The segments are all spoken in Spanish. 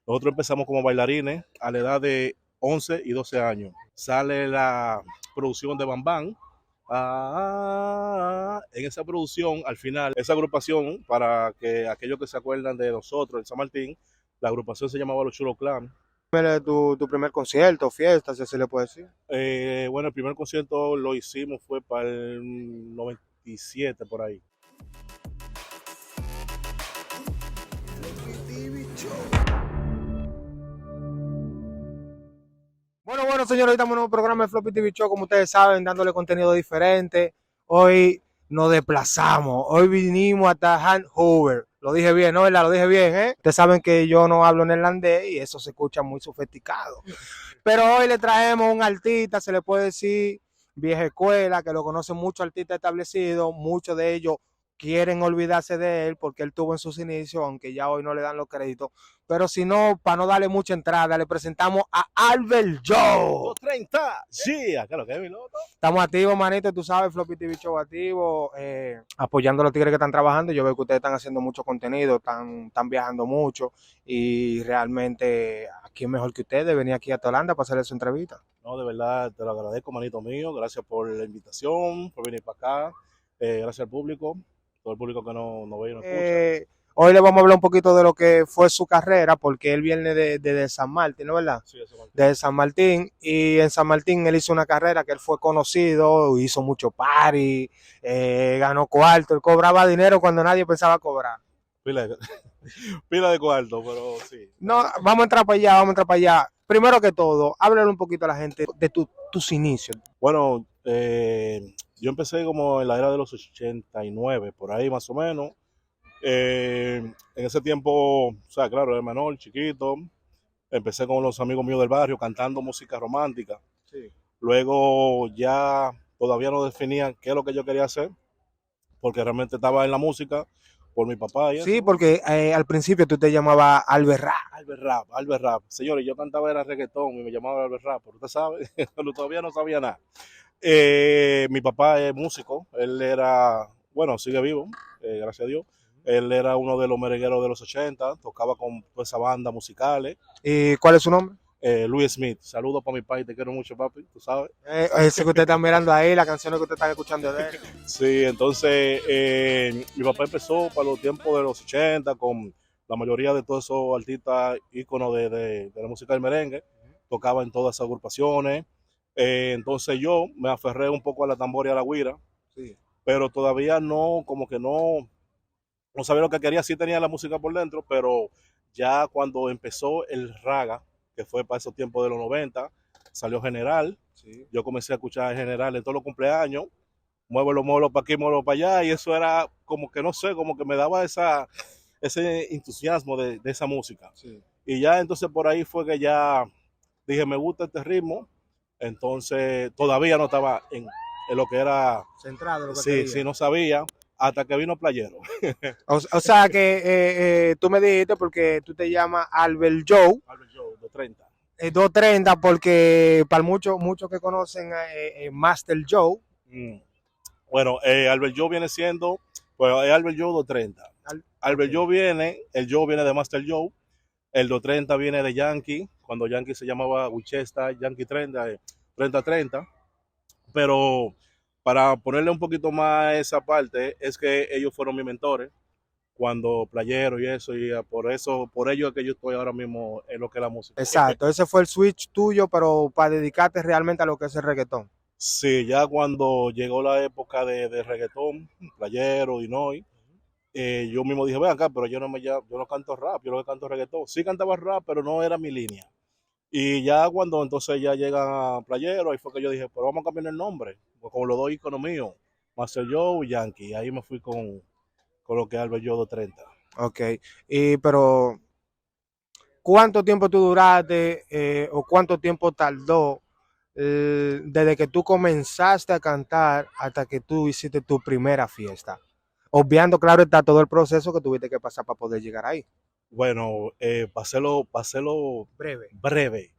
Nosotros empezamos como bailarines a la edad de 11 y 12 años. Sale la producción de Bam Bam. En esa producción, al final, esa agrupación, para que aquellos que se acuerdan de nosotros, en San Martín, la agrupación se llamaba Los Chulos Clan. Tu primer concierto, fiesta, si se le puede decir. Bueno, el primer concierto lo hicimos fue para el 97 por ahí. Bueno, señores, hoy estamos en un nuevo programa de Floppy TV Show, como ustedes saben, dándole contenido diferente. Hoy nos desplazamos, hoy vinimos hasta Hanover. Lo dije bien, ¿no? ¿Verdad? Lo dije bien, ¿eh? Ustedes saben que yo no hablo neerlandés y eso se escucha muy sofisticado. Pero hoy le traemos un artista, se le puede decir vieja escuela, que lo conocen muchos artistas establecidos, muchos de ellos quieren olvidarse de él porque él tuvo en sus inicios, aunque ya hoy no le dan los créditos. Pero si no, para no darle mucha entrada, le presentamos a Albert Joe. 30, sí, acá lo que es mi loco. Estamos activos, manito, tú sabes, Floppy TV Show activo, apoyando a los tigres que están trabajando. Yo veo que ustedes están haciendo mucho contenido, están viajando mucho y realmente, ¿a quién mejor que ustedes venir aquí a Holanda para hacerle su entrevista? No, de verdad, te lo agradezco, manito mío. Gracias por la invitación, por venir para acá. Gracias al público, todo el público que no ve y no escucha. Hoy le vamos a hablar un poquito de lo que fue su carrera, porque él viene de San Martín, ¿no es verdad? Sí, eso, De San Martín, y en San Martín él hizo una carrera que él fue conocido, hizo mucho party, ganó cuarto, él cobraba dinero cuando nadie pensaba cobrar. pila de, pila de cuarto, pero sí. No, vamos a entrar para allá, vamos a entrar para allá. Primero que todo, háblale un poquito a la gente de tus inicios. Bueno, yo empecé como en la era de los 89, por ahí más o menos. En ese tiempo, o sea, claro, era menor, chiquito. Empecé con los amigos míos del barrio cantando música romántica. Sí. Luego ya todavía no definía qué es lo que yo quería hacer, porque realmente estaba en la música por mi papá y Sí, eso. porque al principio tú te llamabas Albert Rap. Albert Rap, Albert Rap. Señores, yo cantaba era reggaetón y me llamaba Albert Rap, pero usted sabe, pero todavía no sabía nada. Mi papá es músico, él era, bueno, sigue vivo, gracias a Dios. Él era uno de los merengueros de los 80, tocaba con toda esa banda musicales. ¿Y cuál es su nombre? Louis Smith, saludos para mi país, te quiero mucho, papi, tú sabes. Ese que usted está mirando ahí, la canción que usted está escuchando de él. Sí, entonces mi papá empezó para los tiempos de los 80 con la mayoría de todos esos artistas íconos de la música del merengue, tocaba en todas esas agrupaciones. Entonces yo me aferré un poco a la tambora y a la guira, Sí. pero todavía no, como que no sabía lo que quería, sí tenía la música por dentro, pero ya cuando empezó el raga, que fue para esos tiempos de los 90, salió General, Sí. yo comencé a escuchar General en todos los cumpleaños, muévelo para aquí, muévelo para allá, y eso era como que no sé, como que me daba ese entusiasmo de esa música. Sí. Y ya entonces por ahí fue que ya dije, me gusta este ritmo, entonces todavía no estaba en lo que era, Centrado lo que sí, quería. sí, no sabía, hasta que vino Playero. O sea que tú me dijiste porque tú te llamas Albert Joe, Albert Joe, de 30. 230, porque para muchos que conocen Master Joe. Mm. Bueno, Albert Joe viene siendo, pues es Albert Joe 230. Albert Okay. Joe viene, el Joe viene de Master Joe, el 230 viene de Yankee, cuando Yankee se llamaba Winchester, Yankee 30, 30-30. Pero para ponerle un poquito más a esa parte, es que ellos fueron mis mentores cuando Playero y eso, y por ello es que yo estoy ahora mismo en lo que es la música. Exacto, ese fue el switch tuyo, pero para dedicarte realmente a lo que es el reggaetón. Sí, ya cuando llegó la época de reggaetón, Playero, Dinoy, yo mismo dije, ven acá, pero yo no canto rap, yo lo que canto es reggaetón. Sí cantaba rap, pero no era mi línea. Y ya cuando entonces ya llega Playero, ahí fue que yo dije, pero vamos a cambiar el nombre, como los dos iconos míos, Master Joe y Yankee. Y ahí me fui con lo que es Albert Joe 30. Ok, pero ¿cuánto tiempo tú duraste o cuánto tiempo tardó desde que tú comenzaste a cantar hasta que tú hiciste tu primera fiesta? Obviando, claro, está todo el proceso que tuviste que pasar para poder llegar ahí. Bueno, paselo Breve. breve.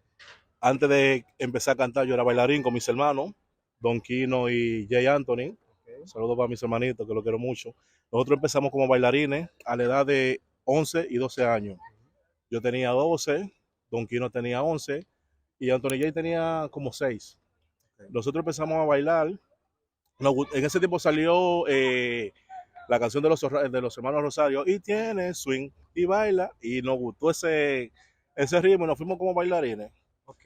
Antes de empezar a cantar, yo era bailarín con mis hermanos, Don Quino y Jay Anthony. Okay. Saludos para mis hermanitos, que lo quiero mucho. Nosotros empezamos como bailarines a la edad de 11 y 12 años. yo tenía 12, Don Quino tenía 11 y Anthony J tenía como 6. Nosotros empezamos a bailar. En ese tiempo salió la canción de los hermanos Rosario, y tiene swing y baila, y nos gustó ese ritmo y nos fuimos como bailarines. Ok.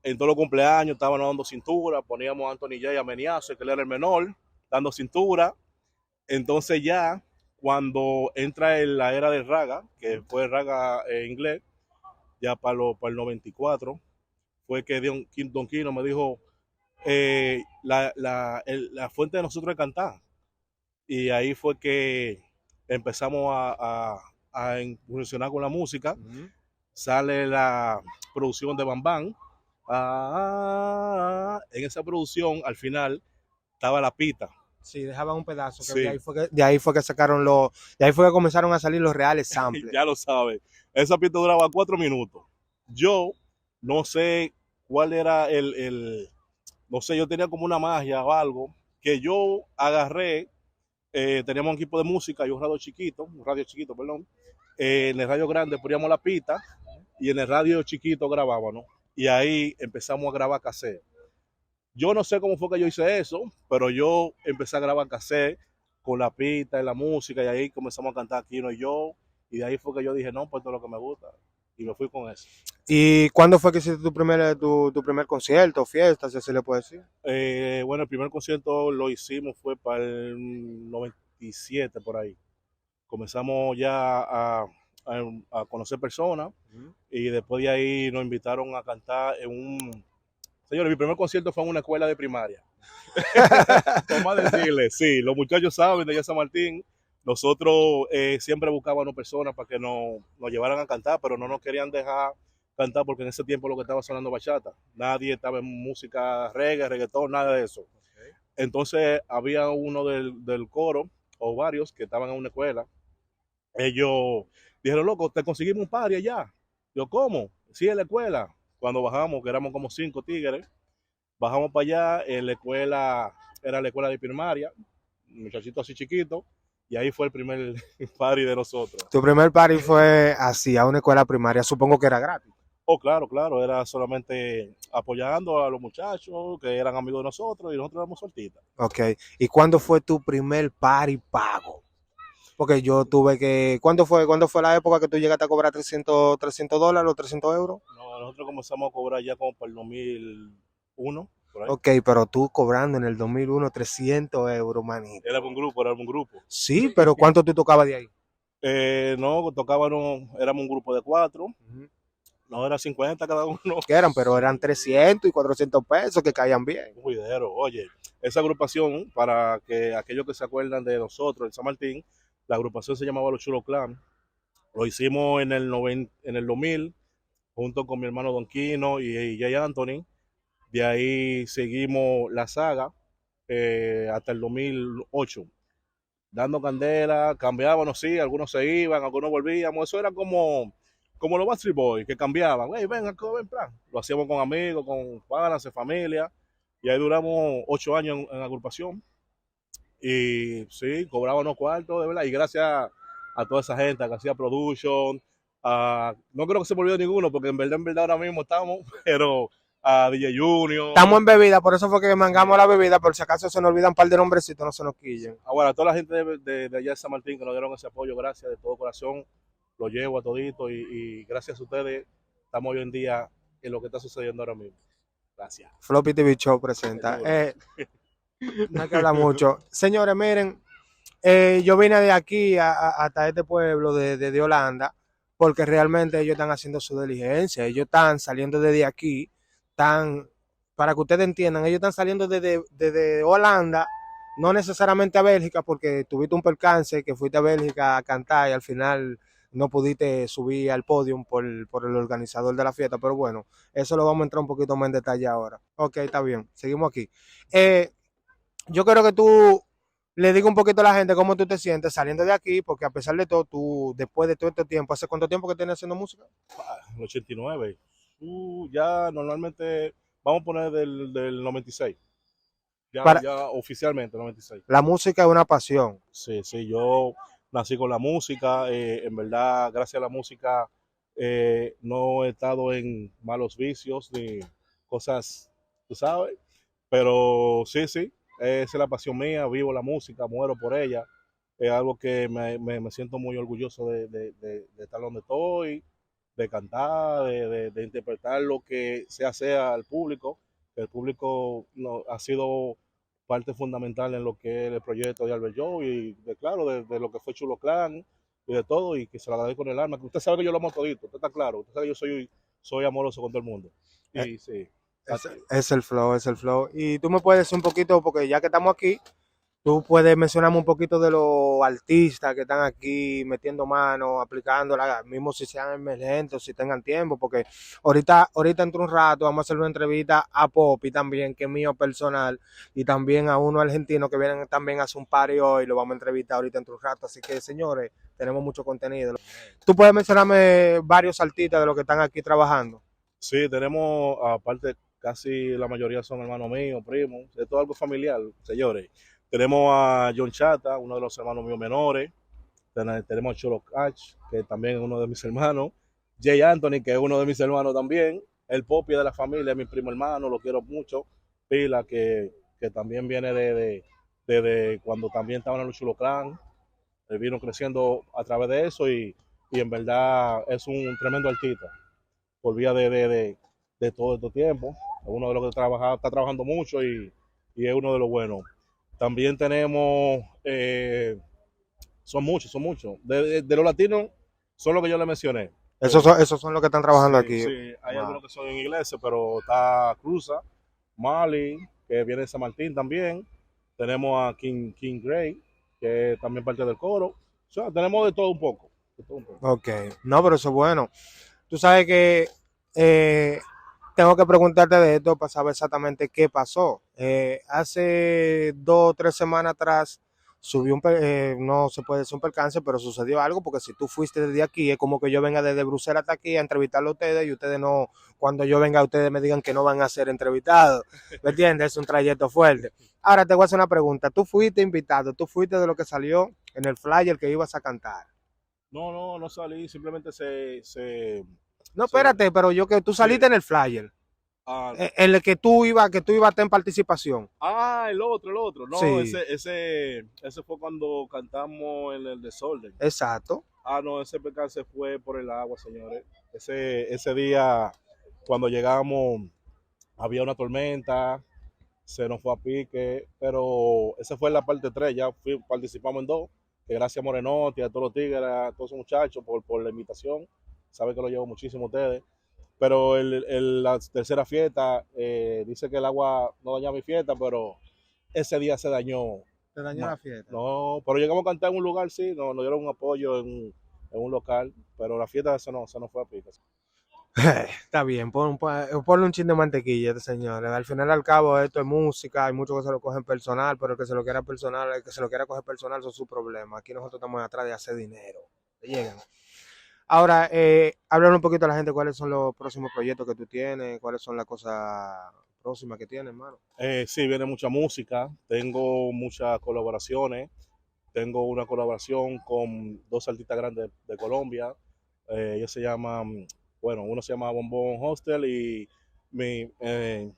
En todos los cumpleaños estábamos dando cintura, poníamos a Anthony J. a Meniazo, que él era el menor, dando cintura. Entonces ya, cuando entra en la era del raga, que fue raga inglés, ya para el 94, fue que Don Quino me dijo, la fuente de nosotros es cantar. Y ahí fue que empezamos a incursionar con la música. Sale la producción de Bam Bam. En esa producción, al final, estaba la pita. Sí, dejaban un pedazo. Que Sí. de ahí fue que sacaron de ahí fue que comenzaron a salir los reales samples. Ya lo sabes. Esa pista duraba 4 minutos. Yo no sé cuál era no sé, yo tenía como una magia o algo, que yo agarré, teníamos un equipo de música y un radio chiquito, perdón. En el radio grande poníamos la pista y en el radio chiquito grabábamos. Y ahí empezamos a grabar cassette. Yo no sé cómo fue que yo hice eso, pero yo empecé a grabar cassette con la pista y la música, y ahí comenzamos a cantar Quino y yo, y de ahí fue que yo dije, no, pues esto es lo que me gusta, y me fui con eso. ¿Y cuándo fue que hiciste tu primer concierto, fiesta, si se le puede decir? Bueno, el primer concierto lo hicimos fue para el 97, por ahí. Comenzamos ya a conocer personas, y después de ahí nos invitaron a cantar en un... Señores, mi primer concierto fue en una escuela de primaria. ¿Cómo decirle? Sí, los muchachos saben de allá San Martín. Nosotros siempre buscábamos personas para que nos llevaran a cantar, pero no nos querían dejar cantar porque en ese tiempo lo que estaba sonando bachata. Nadie estaba en música reggae, reggaetón, nada de eso. Okay. Entonces había uno del coro, o varios, que estaban en una escuela. Ellos dijeron, loco, te conseguimos un party allá. Yo, ¿cómo? Sí, en la escuela. Cuando bajamos, que éramos como 5 tigres, bajamos para allá, en la escuela, era la escuela de primaria, un muchachito así chiquito, y ahí fue el primer party de nosotros. Tu primer party fue así, a una escuela primaria, supongo que era gratis. Oh, claro, claro, era solamente apoyando a los muchachos que eran amigos de nosotros y nosotros éramos soltitas. Ok, ¿y cuándo fue tu primer party pago? Porque yo tuve que... ¿Cuándo fue la época que tú llegaste a cobrar $300 o 300 euros? No, nosotros comenzamos a cobrar ya como para el 2001. Por ahí. Ok, pero tú cobrando en el 2001 300 euros, manito. Era un grupo. Sí, pero ¿cuánto tú tocabas de ahí? No, éramos un grupo de 4. No, era 50 cada uno. Que eran, pero eran 300 y 400 pesos que caían bien. Cuidero, oye, esa agrupación, para que aquellos que se acuerdan de nosotros, en San Martín, la agrupación se llamaba Los Chulos Clan. Lo hicimos en el 2000, junto con mi hermano Don Quino y Jay Anthony. De ahí seguimos la saga hasta el 2008. Dando candela, cambiábamos, sí, algunos se iban, algunos volvíamos. Eso era como los Backstreet Boys, que cambiaban. Hey, ven, ven, plan. Lo hacíamos con amigos, con panas, familia. Y ahí duramos 8 años en agrupación. Y sí, cobrábamos cuartos, de verdad. Y gracias a toda esa gente que hacía production. No creo que se me olvidó ninguno, porque en verdad ahora mismo estamos, pero a DJ Junior. Estamos en bebida, por eso fue que mangamos la bebida, por si acaso se nos olvidan un par de nombrecitos, no se nos quillen. Bueno, a toda la gente de allá de San Martín que nos dieron ese apoyo, gracias de todo corazón. Lo llevo a todito y gracias a ustedes estamos hoy en día en lo que está sucediendo ahora mismo. Gracias. Floppy TV Show presenta. No hay que hablar mucho. Señores, miren, yo vine de aquí hasta este pueblo de Holanda porque realmente ellos están haciendo su diligencia. Ellos están saliendo desde aquí, para que ustedes entiendan, ellos están saliendo desde Holanda, no necesariamente a Bélgica, porque tuviste un percance que fuiste a Bélgica a cantar y al final no pudiste subir al podio por el organizador de la fiesta, pero bueno, eso lo vamos a entrar un poquito más en detalle ahora. Ok, está bien, seguimos aquí. Yo quiero que tú le digas un poquito a la gente cómo tú te sientes saliendo de aquí, porque a pesar de todo, tú, después de todo este tiempo, ¿hace cuánto tiempo que tienes haciendo música? En 89. Ya normalmente, vamos a poner del 96. Ya oficialmente, 96. La música es una pasión. Sí, yo nací con la música, en verdad, gracias a la música, no he estado en malos vicios ni cosas, tú sabes, pero sí, sí, esa es la pasión mía, vivo la música, muero por ella, es algo que me siento muy orgulloso de estar donde estoy, de cantar, de interpretar lo que sea al público, que el público no, ha sido parte fundamental en lo que es el proyecto de Albert Joe y claro, de lo que fue Chulo Clan y de todo, y que se lo agradezco con el alma, que usted sabe que yo lo amo todito, usted está claro, usted sabe que yo soy amoroso con todo el mundo. Eh, Y sí, es el flow, es el flow. Y tú me puedes decir un poquito, porque ya que estamos aquí, tú puedes mencionarme un poquito de los artistas que están aquí metiendo mano, aplicándola, mismo si sean emergentes, si tengan tiempo, porque ahorita entre un rato vamos a hacer una entrevista a Poppy también, que es mío personal, y también a uno argentino que vienen también a hacer un party hoy, lo vamos a entrevistar ahorita entre un rato, así que señores, tenemos mucho contenido. Tú puedes mencionarme varios artistas de los que están aquí trabajando. sí, tenemos, aparte, casi la mayoría son hermanos míos, primos, de todo algo familiar, señores. Tenemos a John Chata, uno de los hermanos míos menores. Tenemos a Cholo Catch, que también es uno de mis hermanos. Jay Anthony, que es uno de mis hermanos también. El Popi de la familia, es mi primo hermano, lo quiero mucho. Pila, que también viene de cuando también estaban en los Chulo Clan. Él vino creciendo a través de eso y en verdad es un tremendo artista. Por vía de todo este tiempo. Es uno de los que está trabajando mucho y es uno de los buenos. También tenemos, son muchos, son muchos. De los latinos, son los que yo le mencioné. Esos son los que están trabajando Sí, aquí. sí, hay Wow. algunos que son en iglesia, pero está Cruza, Mali, que viene de San Martín también. Tenemos a King Gray, que es también parte del coro. O sea, tenemos de todo un poco. De todo un poco. Ok, no, pero eso es bueno. Tú sabes que eh, tengo que preguntarte de esto para saber exactamente qué pasó. Hace 2 o 3 semanas atrás subió no se puede decir un percance, pero sucedió algo porque si tú fuiste desde aquí, es como que yo venga desde Bruselas hasta aquí a entrevistarlo a ustedes y ustedes no, cuando yo venga ustedes me digan que no van a ser entrevistados. ¿Me entiendes? Es un trayecto fuerte. Ahora te voy a hacer una pregunta. Tú fuiste invitado, tú fuiste de lo que salió en el flyer que ibas a cantar. No, no, no salí, simplemente No, se espérate, pero yo que tú saliste sí. en el flyer. Ah, En el que tú ibas a tener participación. el otro. No, Sí, ese fue cuando cantamos en el desorden. exacto. Ah, no, ese percance fue por el agua, señores. Ese día, cuando llegamos, había una tormenta, se nos fue a pique, pero esa fue la parte 3, ya participamos en 2, que gracias a Morenotti, a todos los tigres, a todos esos muchachos por la invitación. Sabe que lo llevo muchísimo a ustedes. Pero la tercera fiesta, dice que el agua no daña mi fiesta, pero ese día se dañó Te dañó más. la fiesta. No, pero llegamos a cantar en un lugar, sí, nos dieron un apoyo en un local, pero la fiesta se nos fue a pique. Está bien, ponle un chin de mantequilla, este señor. Al final y al cabo, esto es música, hay muchos que se lo cogen personal, pero el que se lo quiera personal, el que se lo quiera coger personal, eso es su problema. Aquí nosotros estamos atrás de hacer dinero. ¿Te llegan? Ahora, háblame un poquito a la gente cuáles son los próximos proyectos que tú tienes, cuáles son las cosas próximas que tienes, hermano. Sí, viene mucha música, tengo muchas colaboraciones, tengo una colaboración con 2 artistas grandes de Colombia, ellos se llaman, bueno, uno se llama Bombón Hostel y Michaelo,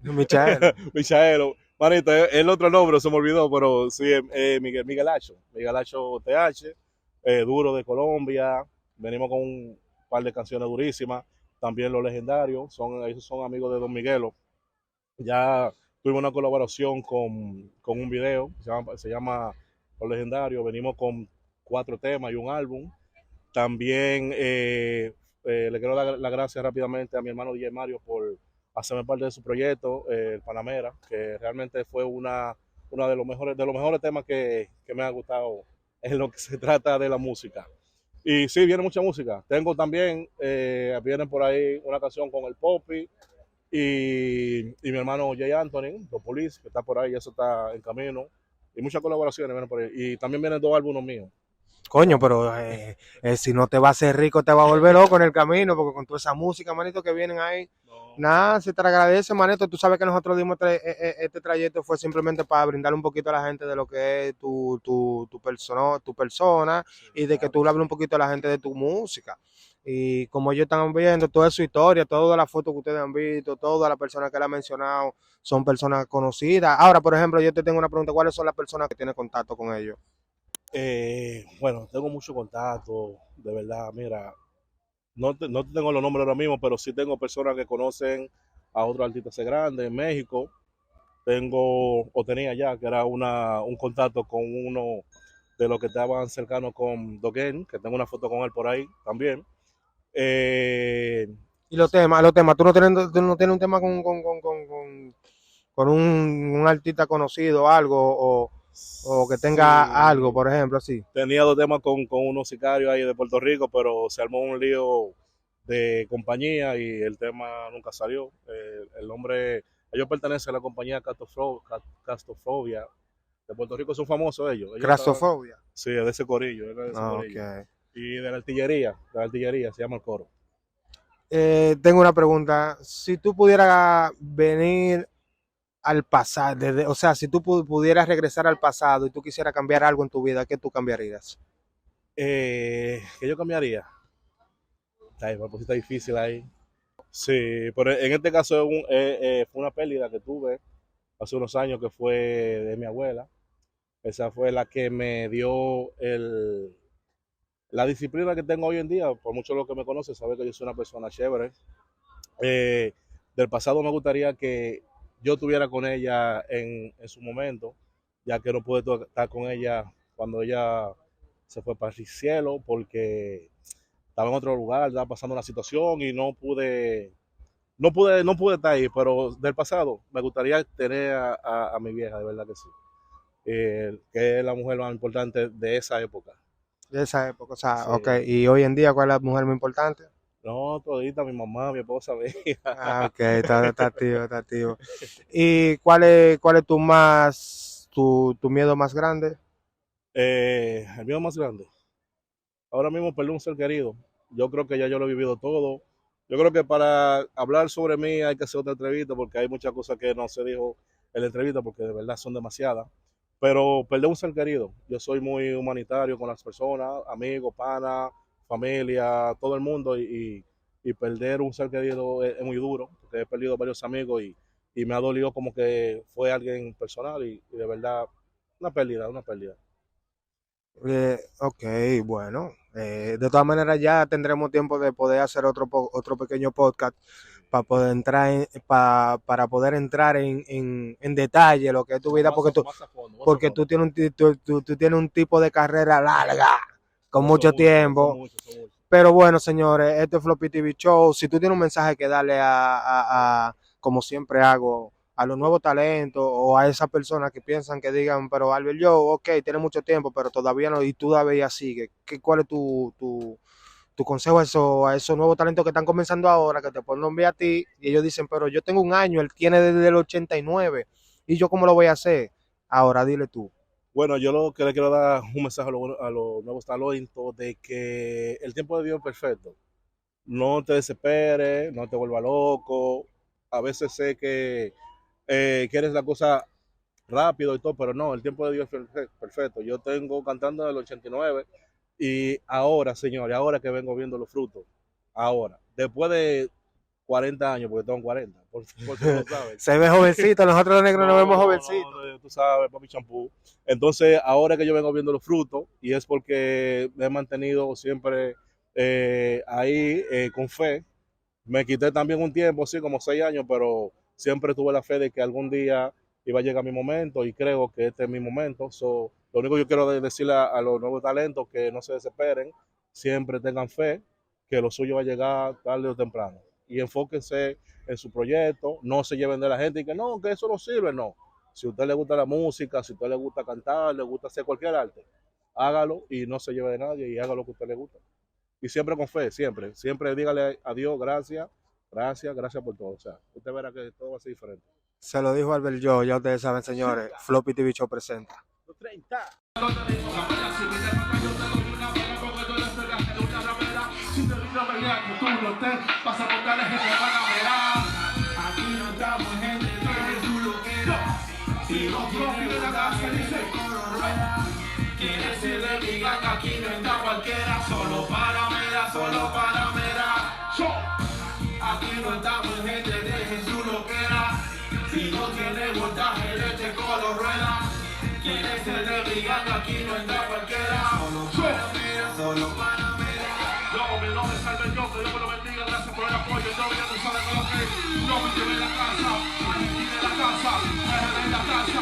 Michael. Michaelo, manito, el otro nombre se me olvidó, pero sí, Miguelacho TH, Duro de Colombia, venimos con un par de canciones durísimas, también Los Legendarios, ellos son amigos de Don Miguelo, ya tuvimos una colaboración con un video, se llama Los Legendarios, venimos con 4 temas y un álbum, también le quiero dar las gracias rápidamente a mi hermano DJ Mario por hacerme parte de su proyecto, el Panamera, que realmente fue una de los mejores temas que me ha gustado en lo que se trata de la música. Y sí, viene mucha música. Tengo también, viene por ahí una canción con el Poppy y mi hermano Jay Anthony, The Police, que está por ahí, eso está en camino. Y muchas colaboraciones vienen por ahí. Y también vienen 2 álbumes míos. Coño, pero si no te va a hacer rico, te va a volver loco en el camino, porque con toda esa música, manito, que vienen ahí. No, Nada, se te agradece, manito. Tú sabes que nosotros dimos este trayecto fue simplemente para brindarle un poquito a la gente de lo que es tu persona Sí, y de que claro tú que le sí. hables un poquito a la gente de tu música. Y como ellos están viendo toda su historia, todas las fotos que ustedes han visto, todas las personas que le han mencionado son personas conocidas. Ahora, por ejemplo, yo te tengo una pregunta, ¿cuáles son las personas que tienen contacto con ellos? Bueno, tengo mucho contacto, de verdad, mira, no tengo los nombres ahora mismo, pero sí tengo personas que conocen a otros artistas grandes en México. O tenía ya, que era un contacto con uno de los que estaban cercanos con Dogen, que tengo una foto con él por ahí también. Eh, Y los temas, tú no tienes un tema con un artista conocido, algo, o que tenga algo, sí, por ejemplo, así. tenía dos temas con unos sicarios ahí de Puerto Rico, pero se armó un lío de compañía y el tema nunca salió. El hombre, ellos pertenecen a la compañía Castrofobia de Puerto Rico, son famosos ellos. Ellos estaban, Crasofobia. sí, de ese corillo, era de ese Ah, ok. corillo. Y de la artillería, se llama el coro. Tengo una pregunta. Si tú pudieras venir al pasado, o sea, si tú pudieras regresar al pasado y tú quisieras cambiar algo en tu vida, ¿qué tú cambiarías? ¿Qué yo cambiaría? Ay, me pusiste difícil ahí. Sí, pero en este caso fue una pérdida que tuve hace unos años que fue de mi abuela. Esa fue la que me dio la disciplina que tengo hoy en día. Por mucho lo que me conoce, sabe que yo soy una persona chévere. Eh, del pasado me gustaría que yo estuviera con ella en su momento, ya que no pude estar con ella cuando ella se fue para el cielo, porque estaba en otro lugar, estaba pasando una situación y no pude estar ahí, pero del pasado me gustaría tener a mi vieja, de verdad que sí. Que es la mujer más importante de esa época. De esa época, o sea, ok. Sí. Y hoy en día, ¿cuál es la mujer más importante? No, todita, mi mamá, mi esposa, mi hija. Ah, ok, está activo, está activo. ¿Y cuál es tu miedo más grande? El mío más grande. Ahora mismo perdí un ser querido. Yo creo que ya yo lo he vivido todo. Yo creo que para hablar sobre mí hay que hacer otra entrevista porque hay muchas cosas que no se dijo en la entrevista porque de verdad son demasiadas. Pero perder un ser querido. Yo soy muy humanitario con las personas, amigos, pana, familia, todo el mundo y perder un ser querido es muy duro porque he perdido varios amigos y me ha dolido como que fue alguien personal y de verdad una pérdida, una pérdida. Ok, bueno. De todas maneras, ya tendremos tiempo de poder hacer otro pequeño podcast para poder entrar para poder entrar en detalle lo que es tu vida, Más a, más a fondo, más a porque tú fondo. tienes tú tienes un tipo de carrera larga, con No, son mucho muchos, son tiempo. muchos, son muchos. Pero bueno, señores, este es Floppy TV Show. Si tú tienes un mensaje que darle como siempre hago, a los nuevos talentos o a esas personas que piensan que digan, pero Albert Joe, ok, tiene mucho tiempo, pero todavía no, y tú todavía sigue. ¿Cuál es tu consejo a esos nuevos talentos que están comenzando ahora, que te ponen ver a ti y ellos dicen, pero yo tengo un año, él tiene desde el 89 y yo cómo lo voy a hacer? Ahora dile tú. Bueno, yo lo que le quiero dar un mensaje a los nuevos talentos de que el tiempo de Dios es perfecto. No te desesperes, no te vuelvas loco. A veces sé que quieres la cosa rápido y todo, pero no, el tiempo de Dios es perfecto. Yo tengo cantando del 89 y ahora, señores, ahora que vengo viendo los frutos, ahora, después de 40 años, porque tengo 40, por si no lo saben. Se ve jovencito, nosotros los negros nos No, vemos no, jovencitos. no, tú sabes, papi champú. Entonces, ahora que yo vengo viendo los frutos, y es porque me he mantenido siempre ahí con fe, me quité también un tiempo, sí, como 6 años, pero siempre tuve la fe de que algún día iba a llegar mi momento y creo que este es mi momento. Lo único que yo quiero decirle a los nuevos talentos que no se desesperen, siempre tengan fe, que lo suyo va a llegar tarde o temprano. Y enfóquense en su proyecto, no se lleven de la gente y que no, que eso no sirve, no. Si a usted le gusta la música, si a usted le gusta cantar, le gusta hacer cualquier arte, hágalo y no se lleve de nadie y haga lo que a usted le gusta. Y siempre con fe, siempre. Siempre dígale a Dios gracias, gracias, gracias por todo. O sea, usted verá que todo va a ser diferente. Se lo dijo Albert Joe, ya ustedes saben, señores. Floppy TV Show presenta. Los 30. Si te digo que tú no te vas a montar la gente van a ver. aquí no entra cualquiera, solo para mera, solo para mera. Aquí no estamos gente de Jesús loquera, si no tiene voltaje leche color rueda. Quieres ser de brigada, aquí no entra cualquiera, solo para mera, solo para mera. No me salve Dios, que Dios me lo bendiga, gracias por el apoyo. Yo ya tú sabes con lo que yo me llevé la casa, aquí de la casa, en la casa,